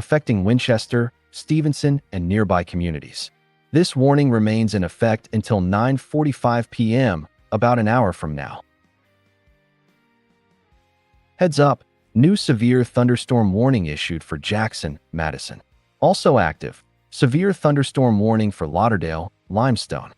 affecting Winchester, Stevenson, and nearby communities. This warning remains in effect until 9:45 p.m., about an hour from now. Heads up, new severe thunderstorm warning issued for Jackson, Madison. Also active, severe thunderstorm warning for Lauderdale, Limestone.